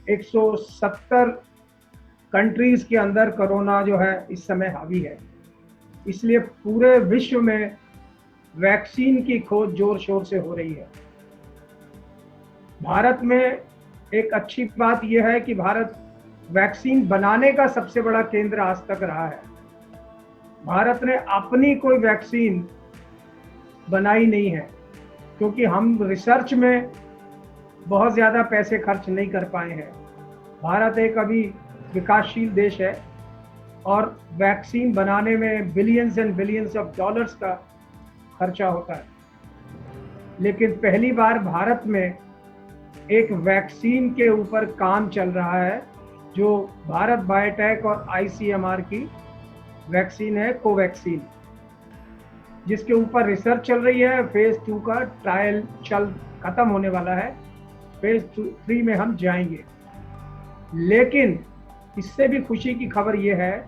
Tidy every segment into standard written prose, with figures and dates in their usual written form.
170 countries के अंदर corona जो है इस समय हावी है। इसलिए पूरे विश्व में वैक्सीन की खोज जोर शोर से हो रही है। भारत में एक अच्छी बात यह है कि भारत वैक्सीन बनाने का सबसे बड़ा केंद्र आज तक रहा है। भारत ने अपनी कोई वैक्सीन बनाई नहीं है क्योंकि हम रिसर्च में बहुत ज़्यादा पैसे खर्च नहीं कर पाए हैं। भारत एक अभी विकासशील देश है और वैक्सीन बनाने में billions and billions of dollars का खर्चा होता है। लेकिन पहली बार भारत में एक वैक्सीन के ऊपर काम चल रहा है जो भारत बायोटेक और आईसीएमआर की वैक्सीन है, कोवैक्सीन, जिसके ऊपर रिसर्च चल रही है। फेज 2 का ट्रायल खत्म होने वाला है। फेज 3 में हम जाएंगे। लेकिन इससे भी खुशी की खबर यह है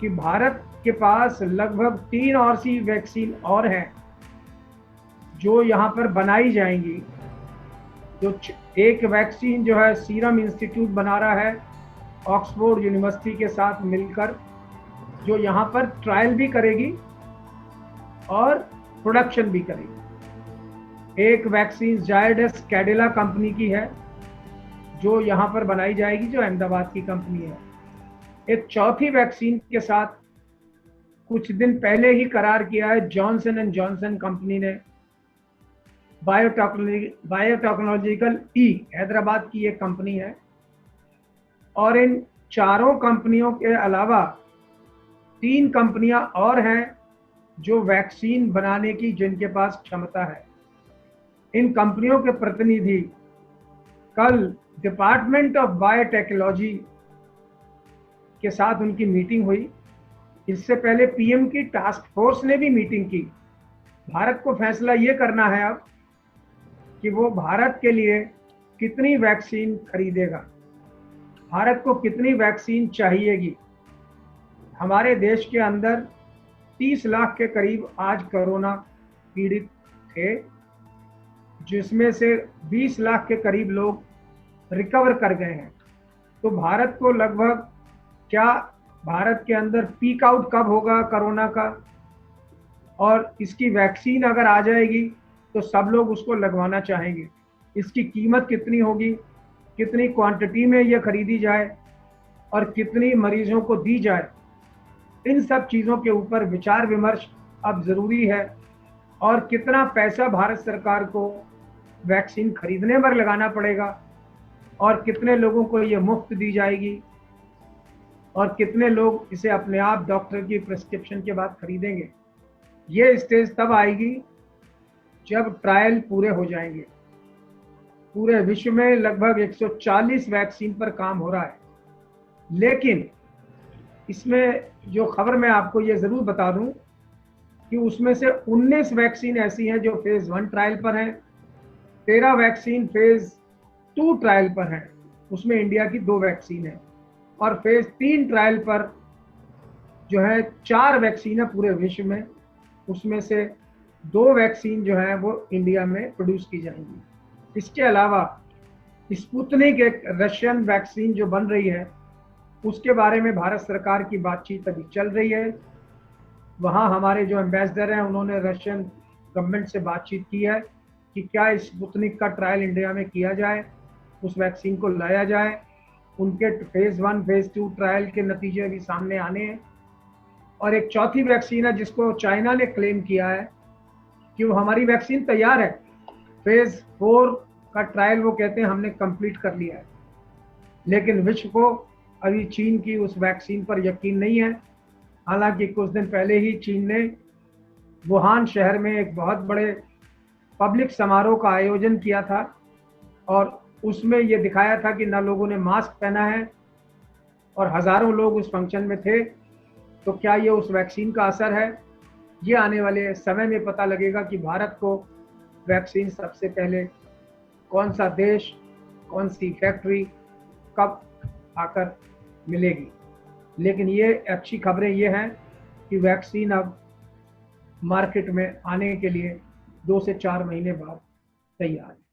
कि भारत के पास लगभग 3 और सी वैक्सीन और हैं जो यहाँ पर बनाई जाएंगी। जो एक वैक्सीन जो है सीरम इंस्टीट्यूट बना रहा है ऑक्सफोर्ड यूनिवर्सिटी के साथ मिलकर, जो यहाँ पर ट्रायल भी करेगी और प्रोडक्शन भी करेगी। एक वैक्सीन जायडस कैडिला कंपनी की है जो यहाँ पर बनाई जाएगी, जो अहमदाबाद की कंपनी है। एक चौथी वैक्सीन के साथ कुछ दिन पहले ही करार किया है जॉनसन एंड जॉनसन कंपनी ने। बायोटेक्नोलॉजिकल हैदराबाद की एक कंपनी है। और इन चारों कंपनियों के अलावा 3 कंपनियां और हैं जो वैक्सीन बनाने की जिनके पास क्षमता है। इन कंपनियों के प्रतिनिधि कल डिपार्टमेंट ऑफ बायोटेक्नोलॉजी के साथ उनकी मीटिंग हुई। इससे पहले पीएम की टास्क फोर्स ने भी मीटिंग की। भारत को फैसला ये करना है अब कि वो भारत के लिए कितनी वैक्सीन खरीदेगा, भारत को कितनी वैक्सीन चाहिएगी। हमारे देश के अंदर 30 लाख के करीब आज कोरोना पीड़ित थे, जिसमें से 20 लाख के करीब लोग रिकवर कर गए हैं। तो भारत को लगभग, क्या भारत के अंदर पीक आउट कब होगा कोरोना का, और इसकी वैक्सीन अगर आ जाएगी तो सब लोग उसको लगवाना चाहेंगे। इसकी कीमत कितनी होगी, कितनी क्वांटिटी में यह खरीदी जाए और कितनी मरीजों को दी जाए, इन सब चीज़ों के ऊपर विचार विमर्श अब ज़रूरी है। और कितना पैसा भारत सरकार को वैक्सीन खरीदने पर लगाना पड़ेगा और कितने लोगों को ये मुफ्त दी जाएगी और कितने लोग इसे अपने आप डॉक्टर की प्रिस्क्रिप्शन के बाद खरीदेंगे, ये स्टेज तब आएगी जब ट्रायल पूरे हो जाएंगे। पूरे विश्व में लगभग 140 वैक्सीन पर काम हो रहा है। लेकिन इसमें जो खबर मैं आपको ये ज़रूर बता दूं कि उसमें से 19 वैक्सीन ऐसी हैं जो फेज़ 1 ट्रायल पर हैं, 13 वैक्सीन फेज़ 2 ट्रायल पर हैं, उसमें इंडिया की 2 वैक्सीन है, और फेज़ 3 ट्रायल पर जो है 4 वैक्सीन है पूरे विश्व में, उसमें से 2 वैक्सीन जो है वो इंडिया में प्रोड्यूस की जाएंगी। इसके अलावा स्पुतनिक एक रशियन वैक्सीन जो बन रही है, उसके बारे में भारत सरकार की बातचीत अभी चल रही है। वहाँ हमारे जो एम्बेसडर हैं उन्होंने रशियन गवर्नमेंट से बातचीत की है कि क्या स्पुतनिक का ट्रायल इंडिया में किया जाए, उस वैक्सीन को लाया जाए। उनके फेज़ 1 फेज़ 2 ट्रायल के नतीजे अभी सामने आने हैं। और एक चौथी वैक्सीन है जिसको चाइना ने क्लेम किया है कि वो हमारी वैक्सीन तैयार है, फेज़ 4 का ट्रायल वो कहते हैं हमने कंप्लीट कर लिया है। लेकिन विश्व को अभी चीन की उस वैक्सीन पर यकीन नहीं है। हालांकि कुछ दिन पहले ही चीन ने वुहान शहर में एक बहुत बड़े पब्लिक समारोह का आयोजन किया था और उसमें ये दिखाया था कि ना लोगों ने मास्क पहना है और हज़ारों लोग उस फंक्शन में थे। तो क्या ये उस वैक्सीन का असर है? ये आने वाले समय में पता लगेगा कि भारत को वैक्सीन सबसे पहले कौन सा देश, कौन सी फैक्ट्री कब आकर मिलेगी। लेकिन ये अच्छी खबरें ये हैं कि वैक्सीन अब मार्केट में आने के लिए 2 से 4 महीने बाद तैयार है।